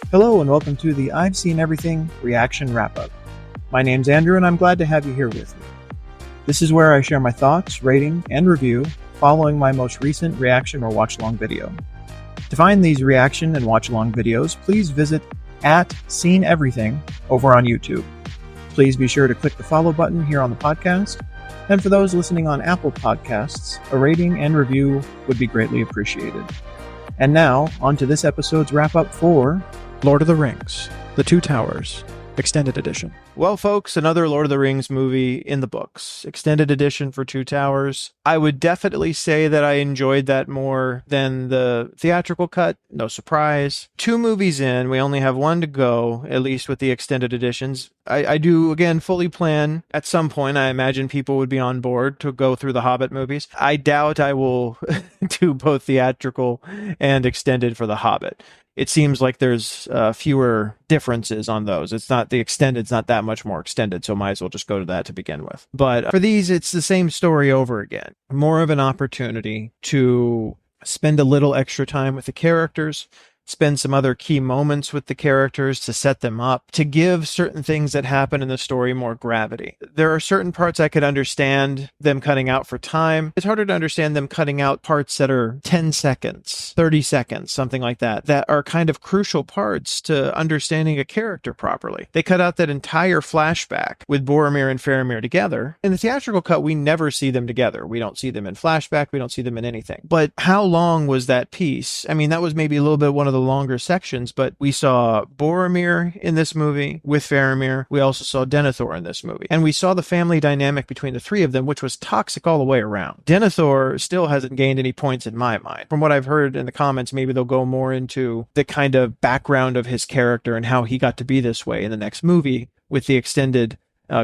Hello and welcome to the I've Seen Everything Reaction Wrap-Up. My name's Andrew and I'm glad to have you here with me. This is where I share my thoughts, rating, and review following my most recent reaction or watch-along video. To find these reaction and watch-along videos, please visit @SeenEverything over on YouTube. Please be sure to click the follow button here on the podcast, and for those listening on Apple Podcasts, a rating and review would be greatly appreciated. And now, on to this episode's wrap-up for Lord of the Rings, The Two Towers, Extended Edition. Well, folks, another Lord of the Rings movie in the books. Extended Edition for Two Towers. I would definitely say that I enjoyed that more than the theatrical cut. No surprise. 2 movies in, we only have 1 to go, at least with the extended editions. I do, again, fully plan at some point. I imagine people would be on board to go through the Hobbit movies. I doubt I will do both theatrical and extended for the Hobbit. It seems like there's fewer differences on those. It's not the extended's not that much more extended, so might as well just go to that to begin with. But for these, it's the same story over again. More of an opportunity to spend a little extra time with the characters, spend some other key moments with the characters to set them up, to give certain things that happen in the story more gravity. There are certain parts I could understand them cutting out for time. It's harder to understand them cutting out parts that are 10 seconds, 30 seconds, something like that, that are kind of crucial parts to understanding a character properly. They cut out that entire flashback with Boromir and Faramir together. In the theatrical cut, we never see them together. We don't see them in flashback. We don't see them in anything. But how long was that piece? I mean, that was maybe a little bit one of the longer sections, but we saw Boromir in this movie with Faramir. We also saw Denethor in this movie. And we saw the family dynamic between the 3 of them, which was toxic all the way around. Denethor still hasn't gained any points in my mind. From what I've heard in the comments, maybe they'll go more into the kind of background of his character and how he got to be this way in the next movie with the extended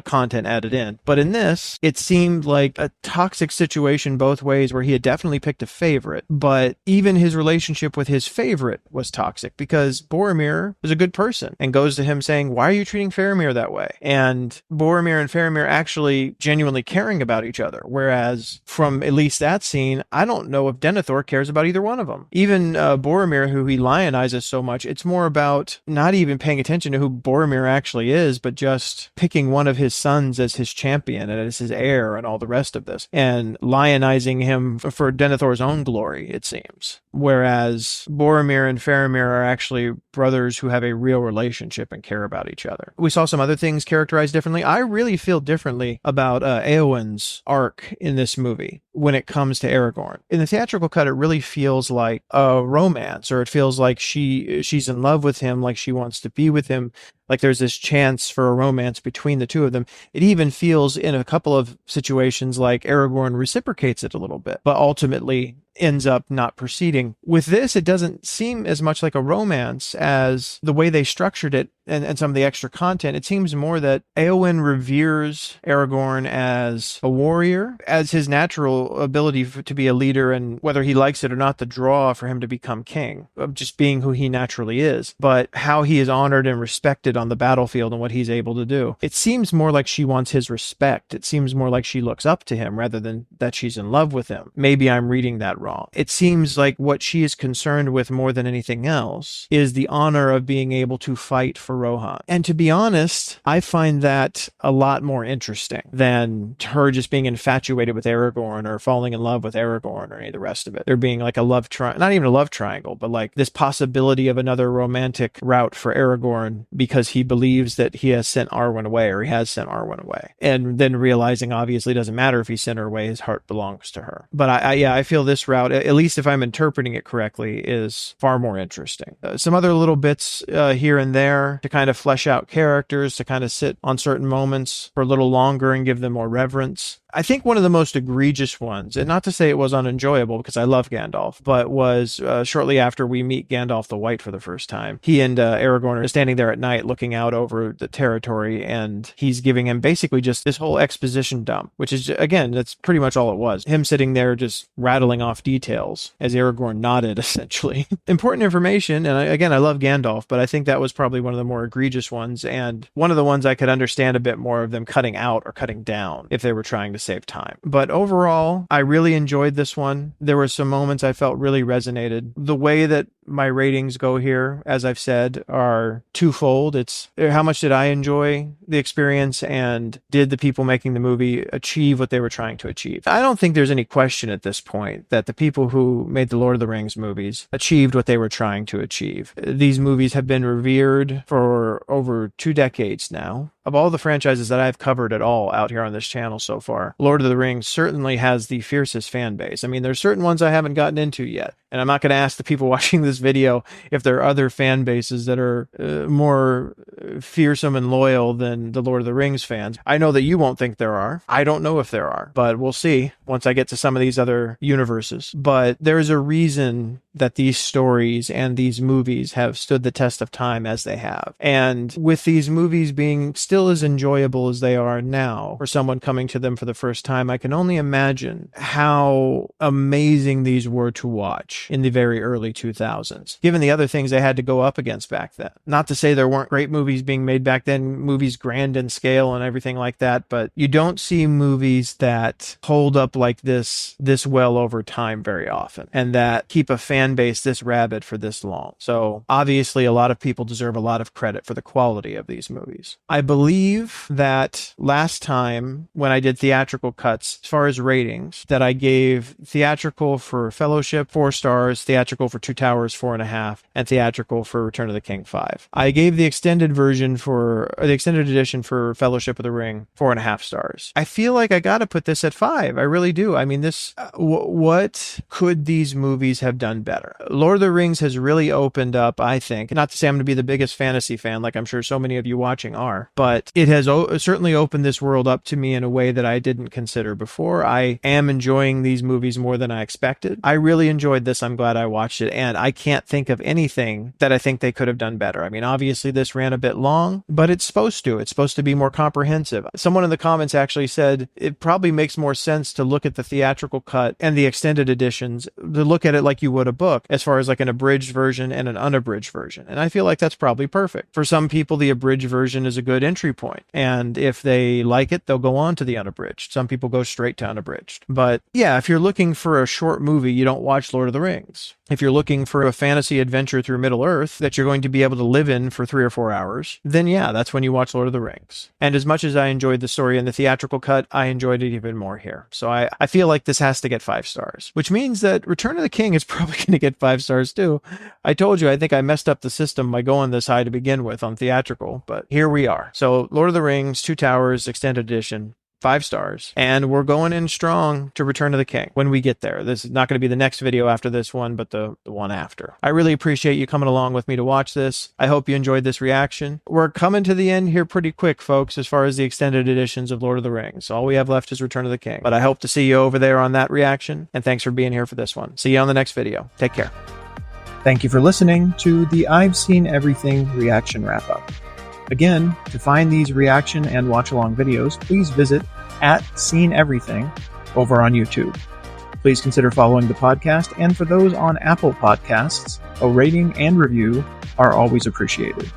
content added in. But in this, it seemed like a toxic situation both ways where he had definitely picked a favorite, but even his relationship with his favorite was toxic because Boromir is a good person and goes to him saying, why are you treating Faramir that way? And Boromir and Faramir actually genuinely caring about each other. Whereas from at least that scene, I don't know if Denethor cares about either one of them. Even Boromir, who he lionizes so much, it's more about not even paying attention to who Boromir actually is, but just picking one of his sons as his champion and as his heir and all the rest of this, and lionizing him for Denethor's own glory, it seems. Whereas Boromir and Faramir are actually brothers who have a real relationship and care about each other. We saw some other things characterized differently. I really feel differently about Eowyn's arc in this movie when it comes to Aragorn. In the theatrical cut, it really feels like a romance, or it feels like she's in love with him, like she wants to be with him, like there's this chance for a romance between the 2 of them. It even feels in a couple of situations like Aragorn reciprocates it a little bit, but ultimately ends up not proceeding. With this, it doesn't seem as much like a romance as the way they structured it and some of the extra content. It seems more that Eowyn reveres Aragorn as a warrior, as his natural ability to be a leader, and whether he likes it or not, the draw for him to become king, of just being who he naturally is, but how he is honored and respected on the battlefield and what he's able to do. It seems more like she wants his respect. It seems more like she looks up to him rather than that she's in love with him. Maybe I'm reading that wrong. It seems like what she is concerned with more than anything else is the honor of being able to fight for Rohan. And to be honest, I find that a lot more interesting than her just being infatuated with Aragorn or falling in love with Aragorn or any of the rest of it. There being like a love triangle, not even a love triangle, but like this possibility of another romantic route for Aragorn because he believes that he has sent Arwen away, or he has sent Arwen away. And then realizing obviously it doesn't matter if he sent her away, his heart belongs to her. But I feel this route, at least if I'm interpreting it correctly, is far more interesting. Some other little bits here and there to kind of flesh out characters, to kind of sit on certain moments for a little longer and give them more reverence. I think one of the most egregious ones, and not to say it was unenjoyable because I love Gandalf, but was shortly after we meet Gandalf the White for the first time. He and Aragorn are standing there at night looking out over the territory, and he's giving him basically just this whole exposition dump, which is, again, that's pretty much all it was. Him sitting there just rattling off details as Aragorn nodded, essentially. Important information, and again, I love Gandalf, but I think that was probably one of the more egregious ones, and one of the ones I could understand a bit more of them cutting out or cutting down if they were trying to save time. But overall, I really enjoyed this one. There were some moments I felt really resonated. The way that my ratings go here, as I've said, are twofold. It's how much did I enjoy the experience, and did the people making the movie achieve what they were trying to achieve? I don't think there's any question at this point that the people who made the Lord of the Rings movies achieved what they were trying to achieve. These movies have been revered for over 2 decades now. Of all the franchises that I've covered at all out here on this channel so far, Lord of the Rings certainly has the fiercest fan base. I mean, there's certain ones I haven't gotten into yet, and I'm not going to ask the people watching this video if there are other fan bases that are more fearsome and loyal than the Lord of the Rings fans. I know that you won't think there are. I don't know if there are, but we'll see once I get to some of these other universes. But there's a reason that these stories and these movies have stood the test of time as they have. And with these movies being still as enjoyable as they are now for someone coming to them for the first time, I can only imagine how amazing these were to watch in the very early 2000s, given the other things they had to go up against back then. Not to say there weren't great movies being made back then, movies grand in scale and everything like that, but you don't see movies that hold up like this well over time very often, and that keep a fan base this rabid for this long. So obviously a lot of people deserve a lot of credit for the quality of these movies. I believe that last time when I did theatrical cuts, as far as ratings, that I gave theatrical for Fellowship 4 stars, theatrical for Two Towers 4.5, and theatrical for Return of the King 5. I gave the extended edition for Fellowship of the Ring 4.5 stars. I feel like I gotta put this at 5. I really do. I mean, this, what could these movies have done better? Lord of the Rings has really opened up, I think, not to say I'm going to be the biggest fantasy fan, like I'm sure so many of you watching are, but it has certainly opened this world up to me in a way that I didn't consider before. I am enjoying these movies more than I expected. I really enjoyed this. I'm glad I watched it, and I can't think of anything that I think they could have done better. I mean, obviously this ran a bit long, but it's supposed to. It's supposed to be more comprehensive. Someone in the comments actually said it probably makes more sense to look at the theatrical cut and the extended editions, to look at it like you would a book, as far as like an abridged version and an unabridged version. And I feel like that's probably perfect. For some people, the abridged version is a good entry point, and if they like it, they'll go on to the unabridged. Some people go straight to unabridged. But yeah, if you're looking for a short movie, you don't watch Lord of the Rings. If you're looking for a fantasy adventure through Middle-earth that you're going to be able to live in for 3 or 4 hours, then yeah, that's when you watch Lord of the Rings. And as much as I enjoyed the story in the theatrical cut, I enjoyed it even more here. So I feel like this has to get 5 stars, which means that Return of the King is probably going to get 5 stars too. I told you, I think I messed up the system by going this high to begin with on theatrical, but here we are. So Lord of the Rings, Two Towers, Extended Edition, 5 stars. And we're going in strong to Return of the King when we get there. This is not going to be the next video after this one, but the one after. I really appreciate you coming along with me to watch this. I hope you enjoyed this reaction. We're coming to the end here pretty quick, folks, as far as the extended editions of Lord of the Rings. All we have left is Return of the King. But I hope to see you over there on that reaction. And thanks for being here for this one. See you on the next video. Take care. Thank you for listening to the I've Seen Everything reaction wrap-up. Again, to find these reaction and watch-along videos, please visit @SeenEverything over on YouTube. Please consider following the podcast, and for those on Apple Podcasts, a rating and review are always appreciated.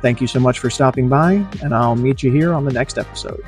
Thank you so much for stopping by, and I'll meet you here on the next episode.